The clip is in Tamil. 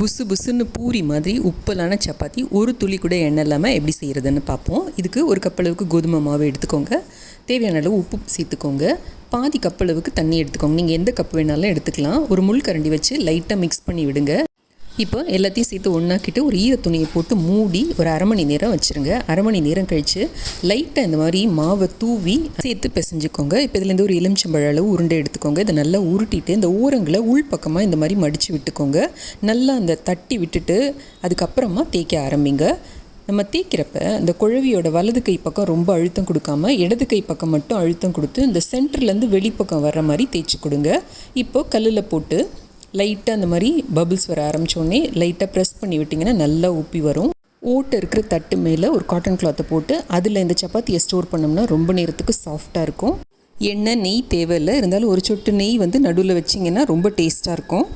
புசு புசுன்னு பூரி மாதிரி உப்பலான சப்பாத்தி ஒரு துளி கூட எண்ணெய் இல்லாமல் எப்படி செய்கிறதுன்னு பார்ப்போம். இதுக்கு ஒரு கப்பளவுக்கு கோதுமை மாவு எடுத்துக்கோங்க. தேவையான அளவு உப்பு சேர்த்துக்கோங்க. பாதி கப்பளவுக்கு தண்ணி எடுத்துக்கோங்க. நீங்கள் எந்த கப் வேணாலும் எடுத்துக்கலாம். ஒரு முள் கரண்டி வச்சு லைட்டாக மிக்ஸ் பண்ணி விடுங்க. இப்போ எல்லாத்தையும் சேர்த்து ஒன்றாக்கிட்டு ஒரு ஈர துணியை போட்டு மூடி ஒரு அரை மணி நேரம் வச்சுருங்க. அரை மணி நேரம் கழித்து லைட்டாக இந்த மாதிரி மாவை தூவி சேர்த்து பிசைஞ்சுக்கோங்க. இப்போ இதுலேருந்து ஒரு எலுமிச்சம்பழ அளவு உருண்டை எடுத்துக்கோங்க. இதை நல்லா உருட்டிட்டு இந்த ஓரங்களை உள் பக்கமாக இந்த மாதிரி மடித்து விட்டுக்கோங்க. நல்லா அந்த தட்டி விட்டுட்டு அதுக்கப்புறமா தேய்க்க ஆரம்பிங்க. நம்ம தேய்க்கிறப்ப இந்த குழவியோட வலது கை பக்கம் ரொம்ப அழுத்தம் கொடுக்காம இடது கை பக்கம் மட்டும் அழுத்தம் கொடுத்து இந்த சென்டர்லேருந்து வெளிப்பக்கம் வர்ற மாதிரி தேய்ச்சி கொடுங்க. இப்போது கல்லில் போட்டு லைட்டாக அந்த மாதிரி பபிள்ஸ் வர ஆரம்பித்தோடனே லைட்டாக ப்ரெஸ் பண்ணி விட்டிங்கன்னா நல்லா உப்பி வரும். ஓட்டை இருக்கிற தட்டு மேலே ஒரு காட்டன் கிளாத்தை போட்டு அதில் இந்த சப்பாத்தியை ஸ்டோர் பண்ணோம்னா ரொம்ப நேரத்துக்கு சாஃப்டாக இருக்கும். எண்ணெய் நெய் தேவையில்லை, இருந்தாலும் ஒரு சொட்டு நெய் நடுவில் வச்சிங்கன்னா ரொம்ப டேஸ்ட்டாக இருக்கும்.